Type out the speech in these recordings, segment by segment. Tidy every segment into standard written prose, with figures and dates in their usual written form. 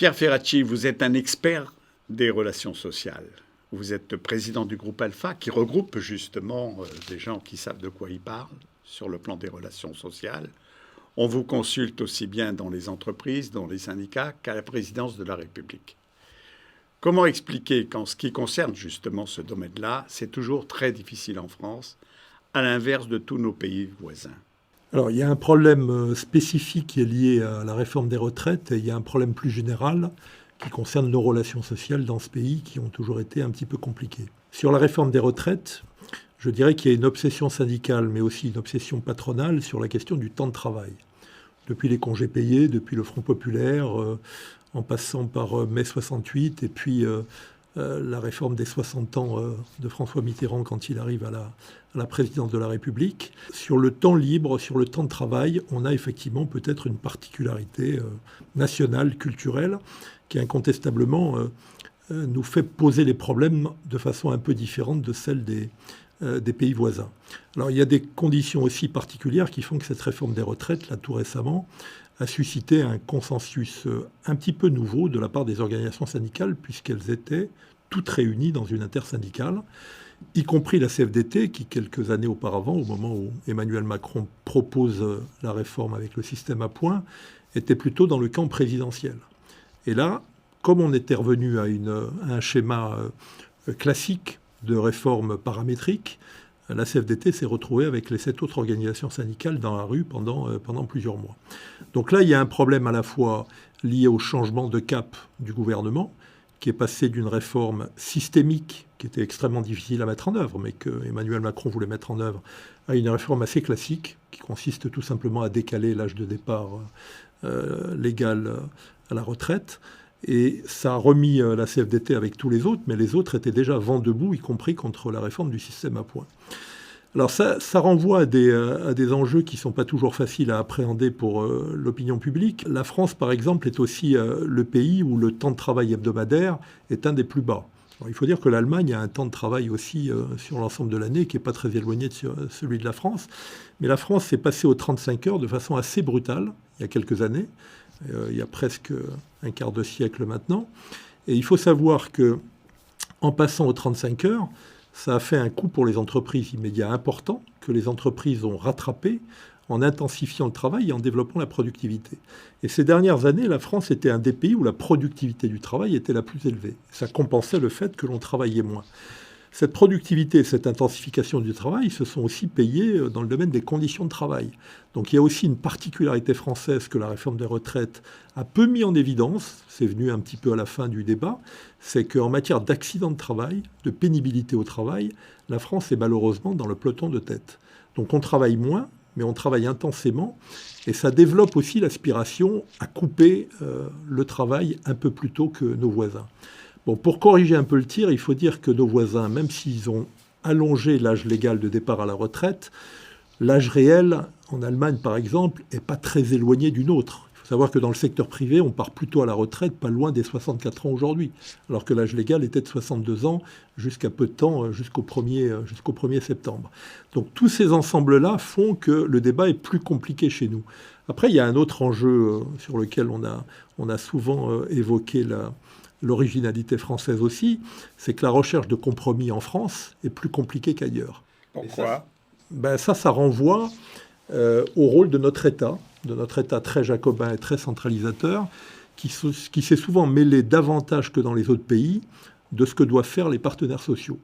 Pierre Ferracci, vous êtes un expert des relations sociales. Vous êtes président du groupe Alpha, qui regroupe justement des gens qui savent de quoi ils parlent sur le plan des relations sociales. On vous consulte aussi bien dans les entreprises, dans les syndicats, qu'à la présidence de la République. Comment expliquer qu'en ce qui concerne justement ce domaine-là, c'est toujours très difficile en France, à l'inverse de tous nos pays voisins? Alors, il y a un problème spécifique qui est lié à la réforme des retraites et il y a un problème plus général qui concerne nos relations sociales dans ce pays qui ont toujours été un petit peu compliquées. Sur la réforme des retraites, je dirais qu'il y a une obsession syndicale, mais aussi une obsession patronale sur la question du temps de travail. Depuis les congés payés, depuis le Front populaire, en passant par mai 68 et puis la réforme des 60 ans de François Mitterrand quand il arrive à la présidence de la République. Sur le temps libre, sur le temps de travail, on a effectivement peut-être une particularité nationale, culturelle, qui incontestablement nous fait poser les problèmes de façon un peu différente de celle des pays voisins. Alors il y a des conditions aussi particulières qui font que cette réforme des retraites, là tout récemment, a suscité un consensus un petit peu nouveau de la part des organisations syndicales, puisqu'elles étaient toutes réunies dans une intersyndicale, y compris la CFDT, qui quelques années auparavant, au moment où Emmanuel Macron propose la réforme avec le système à points, était plutôt dans le camp présidentiel. Et là, comme on était revenu à un schéma classique de réforme paramétrique, la CFDT s'est retrouvée avec les 7 autres organisations syndicales dans la rue pendant plusieurs mois. Donc là, il y a un problème à la fois lié au changement de cap du gouvernement, qui est passé d'une réforme systémique, qui était extrêmement difficile à mettre en œuvre, mais que Emmanuel Macron voulait mettre en œuvre, à une réforme assez classique, qui consiste tout simplement à décaler l'âge de départ légal à la retraite. Et ça a remis la CFDT avec tous les autres, mais les autres étaient déjà vent debout, y compris contre la réforme du système à points. Alors ça renvoie à des enjeux qui ne sont pas toujours faciles à appréhender pour l'opinion publique. La France, par exemple, est aussi le pays où le temps de travail hebdomadaire est un des plus bas. Alors, il faut dire que l'Allemagne a un temps de travail aussi sur l'ensemble de l'année qui n'est pas très éloigné de celui de la France. Mais la France s'est passée aux 35 heures de façon assez brutale il y a quelques années. Il y a presque un quart de siècle maintenant. Et il faut savoir que en passant aux 35 heures, ça a fait un coût pour les entreprises immédiat important, que les entreprises ont rattrapé en intensifiant le travail et en développant la productivité. Et ces dernières années, la France était un des pays où la productivité du travail était la plus élevée. Ça compensait le fait que l'on travaillait moins. Cette productivité, cette intensification du travail se sont aussi payées dans le domaine des conditions de travail. Donc il y a aussi une particularité française que la réforme des retraites a peu mis en évidence, c'est venu un petit peu à la fin du débat, c'est qu'en matière d'accidents de travail, de pénibilité au travail, la France est malheureusement dans le peloton de tête. Donc on travaille moins, mais on travaille intensément, et ça développe aussi l'aspiration à couper le travail un peu plus tôt que nos voisins. Bon, pour corriger un peu le tir, il faut dire que nos voisins, même s'ils ont allongé l'âge légal de départ à la retraite, l'âge réel, en Allemagne par exemple, n'est pas très éloigné du nôtre. Il faut savoir que dans le secteur privé, on part plutôt à la retraite, pas loin des 64 ans aujourd'hui, alors que l'âge légal était de 62 ans jusqu'à peu de temps, jusqu'au 1er septembre. Donc tous ces ensembles-là font que le débat est plus compliqué chez nous. Après, il y a un autre enjeu sur lequel on a souvent évoqué l'originalité française aussi, c'est que la recherche de compromis en France est plus compliquée qu'ailleurs. Pourquoi ? Ça renvoie au rôle de notre État très jacobin et très centralisateur, qui s'est souvent mêlé davantage que dans les autres pays de ce que doivent faire les partenaires sociaux.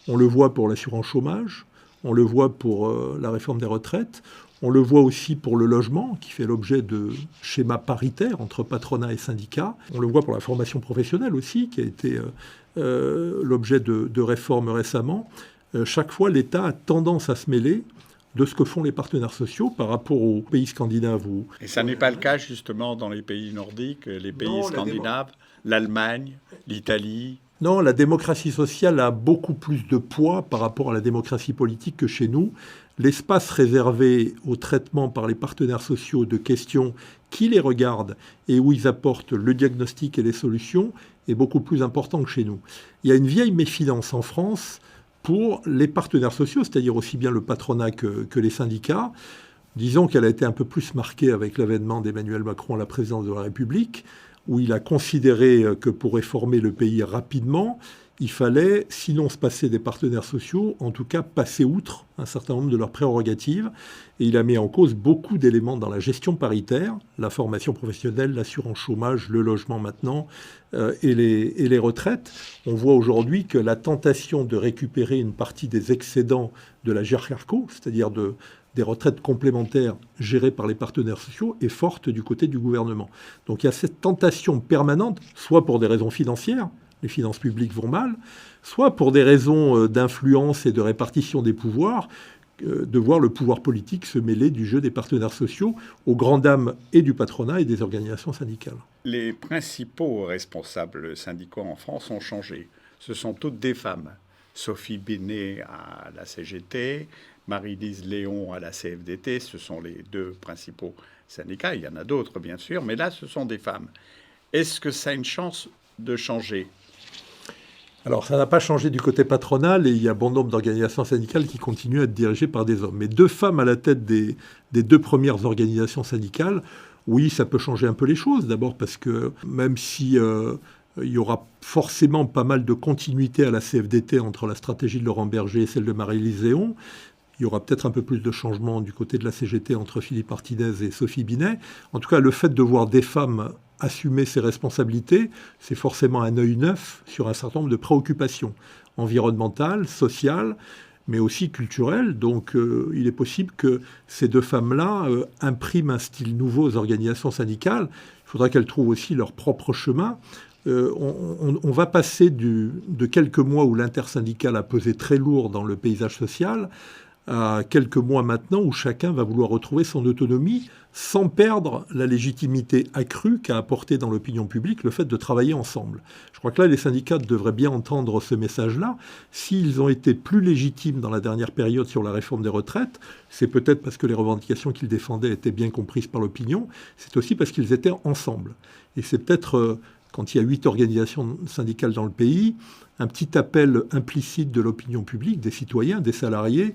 On le voit pour l'assurance chômage, on le voit pour la réforme des retraites, on le voit aussi pour le logement, qui fait l'objet de schémas paritaires entre patronat et syndicats. On le voit pour la formation professionnelle aussi, qui a été l'objet de réformes récemment. Chaque fois, l'État a tendance à se mêler de ce que font les partenaires sociaux par rapport aux pays scandinaves. Et ça n'est pas le cas justement dans les pays nordiques, les pays scandinaves, l'Allemagne, l'Italie. Non, la démocratie sociale a beaucoup plus de poids par rapport à la démocratie politique que chez nous. L'espace réservé au traitement par les partenaires sociaux de questions qui les regardent et où ils apportent le diagnostic et les solutions est beaucoup plus important que chez nous. Il y a une vieille méfiance en France pour les partenaires sociaux, c'est-à-dire aussi bien le patronat que les syndicats. Disons qu'elle a été un peu plus marquée avec l'avènement d'Emmanuel Macron à la présidence de la République. où il a considéré que pour réformer le pays rapidement, il fallait, sinon se passer des partenaires sociaux, en tout cas passer outre un certain nombre de leurs prérogatives. Et il a mis en cause beaucoup d'éléments dans la gestion paritaire, la formation professionnelle, l'assurance chômage, le logement maintenant, et les retraites. On voit aujourd'hui que la tentation de récupérer une partie des excédents de la GERCARCO, c'est-à-dire des retraites complémentaires gérées par les partenaires sociaux, est forte du côté du gouvernement. Donc il y a cette tentation permanente, soit pour des raisons financières, les finances publiques vont mal, soit pour des raisons d'influence et de répartition des pouvoirs, de voir le pouvoir politique se mêler du jeu des partenaires sociaux aux grandes dames et du patronat et des organisations syndicales. Les principaux responsables syndicaux en France ont changé. Ce sont toutes des femmes. Sophie Binet à la CGT, Marie-Lise Léon à la CFDT, ce sont les deux principaux syndicats. Il y en a d'autres, bien sûr, mais là, ce sont des femmes. Est-ce que ça a une chance de changer ? Alors, ça n'a pas changé du côté patronal et il y a bon nombre d'organisations syndicales qui continuent à être dirigées par des hommes. Mais deux femmes à la tête des deux premières organisations syndicales, oui, ça peut changer un peu les choses. D'abord parce que même si il y aura forcément pas mal de continuité à la CFDT entre la stratégie de Laurent Berger et celle de Marie-Lise Léon, il y aura peut-être un peu plus de changements du côté de la CGT entre Philippe Artinez et Sophie Binet. En tout cas, le fait de voir des femmes assumer ses responsabilités, c'est forcément un œil neuf sur un certain nombre de préoccupations environnementales, sociales, mais aussi culturelles. Donc il est possible que ces deux femmes-là impriment un style nouveau aux organisations syndicales. Il faudra qu'elles trouvent aussi leur propre chemin. On va passer de quelques mois où l'intersyndical a pesé très lourd dans le paysage social à quelques mois maintenant où chacun va vouloir retrouver son autonomie sans perdre la légitimité accrue qu'a apporté dans l'opinion publique le fait de travailler ensemble. Je crois que là, les syndicats devraient bien entendre ce message-là. S'ils ont été plus légitimes dans la dernière période sur la réforme des retraites, c'est peut-être parce que les revendications qu'ils défendaient étaient bien comprises par l'opinion, c'est aussi parce qu'ils étaient ensemble. Et c'est peut-être, quand il y a 8 organisations syndicales dans le pays, un petit appel implicite de l'opinion publique, des citoyens, des salariés,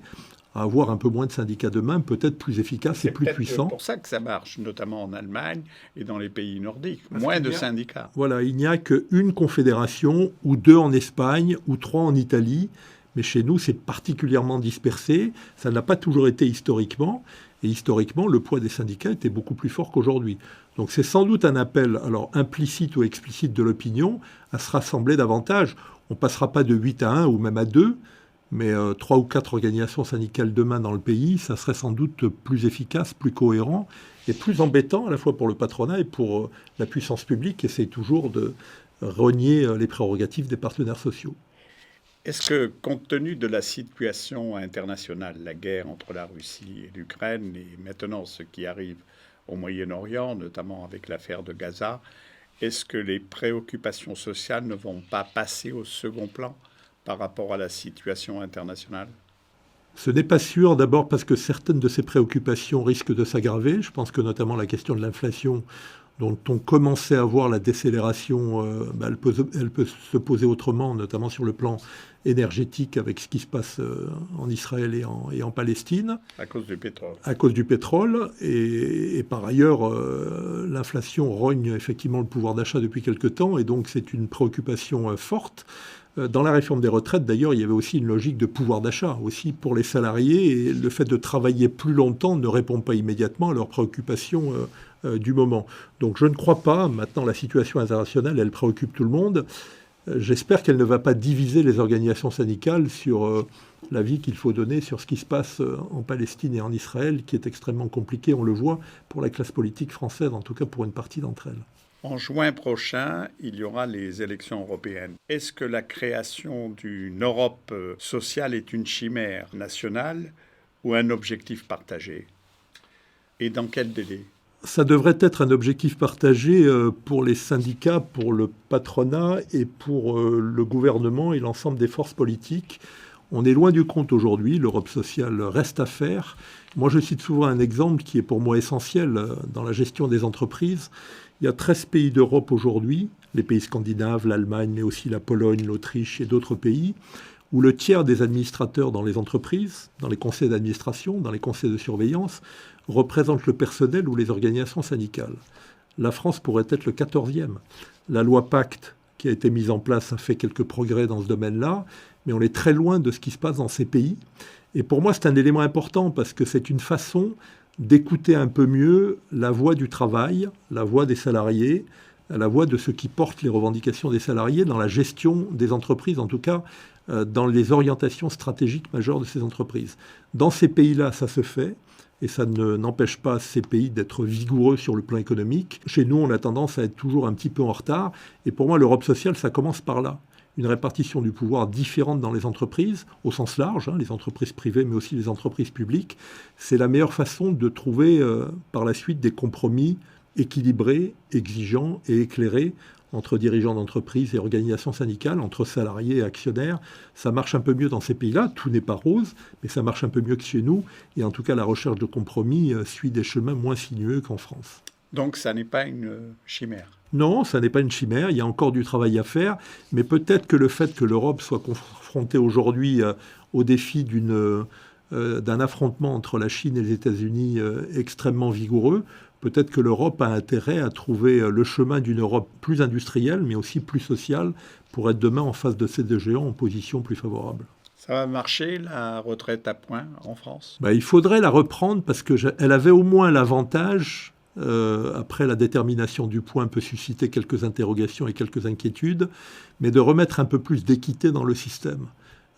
à avoir un peu moins de syndicats demain, peut-être plus efficaces et plus puissants. C'est pour ça que ça marche, notamment en Allemagne et dans les pays nordiques. Moins de syndicats. Voilà, il n'y a qu'une confédération, ou 2 en Espagne, ou 3 en Italie. Mais chez nous, c'est particulièrement dispersé. Ça n'a pas toujours été historiquement. Et historiquement, le poids des syndicats était beaucoup plus fort qu'aujourd'hui. Donc c'est sans doute un appel, alors implicite ou explicite de l'opinion, à se rassembler davantage. On ne passera pas de 8 à 1 ou même à 2, mais 3 ou 4 organisations syndicales demain dans le pays, ça serait sans doute plus efficace, plus cohérent et plus embêtant à la fois pour le patronat et pour la puissance publique qui essaie toujours de renier les prérogatives des partenaires sociaux. Est-ce que, compte tenu de la situation internationale, la guerre entre la Russie et l'Ukraine et maintenant ce qui arrive au Moyen-Orient, notamment avec l'affaire de Gaza, est-ce que les préoccupations sociales ne vont pas passer au second plan par rapport à la situation internationale ? Ce n'est pas sûr, d'abord parce que certaines de ces préoccupations risquent de s'aggraver. Je pense que notamment la question de l'inflation, dont on commençait à voir la décélération, elle peut se poser autrement, notamment sur le plan énergétique avec ce qui se passe en Israël et en Palestine. À cause du pétrole. À cause du pétrole. Et par ailleurs, l'inflation rogne effectivement le pouvoir d'achat depuis quelque temps, et donc c'est une préoccupation forte. Dans la réforme des retraites, d'ailleurs, il y avait aussi une logique de pouvoir d'achat, aussi pour les salariés, et le fait de travailler plus longtemps ne répond pas immédiatement à leurs préoccupations du moment. Donc je ne crois pas, maintenant la situation internationale, elle préoccupe tout le monde. J'espère qu'elle ne va pas diviser les organisations syndicales sur l'avis qu'il faut donner sur ce qui se passe en Palestine et en Israël, qui est extrêmement compliqué, on le voit, pour la classe politique française, en tout cas pour une partie d'entre elles. En juin prochain, il y aura les élections européennes. Est-ce que la création d'une Europe sociale est une chimère nationale ou un objectif partagé ? Et dans quel délai ? Ça devrait être un objectif partagé pour les syndicats, pour le patronat et pour le gouvernement et l'ensemble des forces politiques. On est loin du compte aujourd'hui, l'Europe sociale reste à faire. Moi, je cite souvent un exemple qui est pour moi essentiel dans la gestion des entreprises. Il y a 13 pays d'Europe aujourd'hui, les pays scandinaves, l'Allemagne, mais aussi la Pologne, l'Autriche et d'autres pays, où le tiers des administrateurs dans les entreprises, dans les conseils d'administration, dans les conseils de surveillance, représentent le personnel ou les organisations syndicales. la France pourrait être le 14e. La loi Pacte qui a été mise en place a fait quelques progrès dans ce domaine-là, mais on est très loin de ce qui se passe dans ces pays. Et pour moi, c'est un élément important parce que c'est une façon d'écouter un peu mieux la voix du travail, la voix des salariés, la voix de ceux qui portent les revendications des salariés dans la gestion des entreprises, en tout cas dans les orientations stratégiques majeures de ces entreprises. Dans ces pays-là, ça se fait. Et ça n'empêche pas ces pays d'être vigoureux sur le plan économique. Chez nous, on a tendance à être toujours un petit peu en retard. Et pour moi, l'Europe sociale, ça commence par là. Une répartition du pouvoir différente dans les entreprises, au sens large, les entreprises privées, mais aussi les entreprises publiques. C'est la meilleure façon de trouver par la suite des compromis équilibrés, exigeants et éclairés entre dirigeants d'entreprises et organisations syndicales, entre salariés et actionnaires. Ça marche un peu mieux dans ces pays-là. Tout n'est pas rose, mais ça marche un peu mieux que chez nous. Et en tout cas, la recherche de compromis suit des chemins moins sinueux qu'en France. Donc, ça n'est pas une chimère. Non, ça n'est pas une chimère. Il y a encore du travail à faire. Mais peut-être que le fait que l'Europe soit confrontée aujourd'hui au défi d'un affrontement entre la Chine et les États-Unis extrêmement vigoureux, peut-être que l'Europe a intérêt à trouver le chemin d'une Europe plus industrielle, mais aussi plus sociale, pour être demain en face de ces deux géants en position plus favorable. Ça va marcher, la retraite à points en France ? Il faudrait la reprendre parce qu'elle avait au moins l'avantage, après la détermination du point peut susciter quelques interrogations et quelques inquiétudes, mais de remettre un peu plus d'équité dans le système.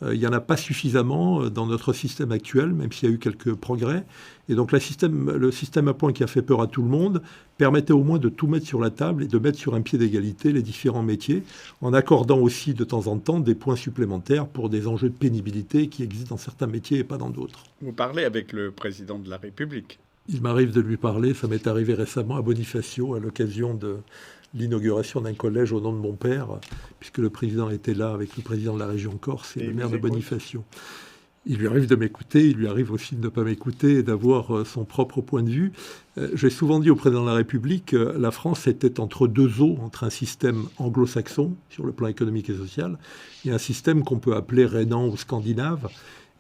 Il n'y en a pas suffisamment dans notre système actuel, même s'il y a eu quelques progrès. Et donc le système à points qui a fait peur à tout le monde permettait au moins de tout mettre sur la table et de mettre sur un pied d'égalité les différents métiers, en accordant aussi de temps en temps des points supplémentaires pour des enjeux de pénibilité qui existent dans certains métiers et pas dans d'autres. Vous parlez avec le président de la République. Il m'arrive de lui parler, ça m'est arrivé récemment à Bonifacio à l'occasion de l'inauguration d'un collège au nom de mon père, puisque le président était là avec le président de la région Corse et le maire de Bonifacio. Il lui arrive de m'écouter, il lui arrive aussi de ne pas m'écouter et d'avoir son propre point de vue. J'ai souvent dit au président de la République que la France était entre deux eaux, entre un système anglo-saxon sur le plan économique et social et un système qu'on peut appeler rhénan ou scandinave.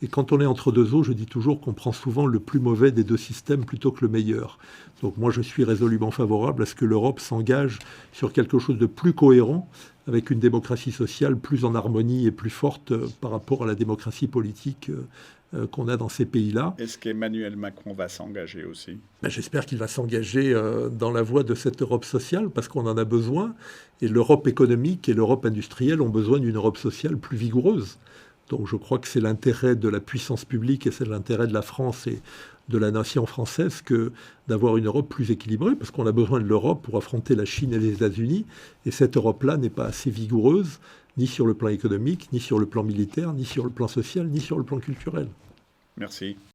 Et quand on est entre deux eaux, je dis toujours qu'on prend souvent le plus mauvais des deux systèmes plutôt que le meilleur. Donc moi, je suis résolument favorable à ce que l'Europe s'engage sur quelque chose de plus cohérent, avec une démocratie sociale plus en harmonie et plus forte par rapport à la démocratie politique qu'on a dans ces pays-là. Est-ce qu'Emmanuel Macron va s'engager aussi ? J'espère qu'il va s'engager dans la voie de cette Europe sociale, parce qu'on en a besoin. Et l'Europe économique et l'Europe industrielle ont besoin d'une Europe sociale plus vigoureuse. Donc je crois que c'est l'intérêt de la puissance publique et c'est l'intérêt de la France et de la nation française que d'avoir une Europe plus équilibrée, parce qu'on a besoin de l'Europe pour affronter la Chine et les États-Unis. Et cette Europe-là n'est pas assez vigoureuse, ni sur le plan économique, ni sur le plan militaire, ni sur le plan social, ni sur le plan culturel. Merci.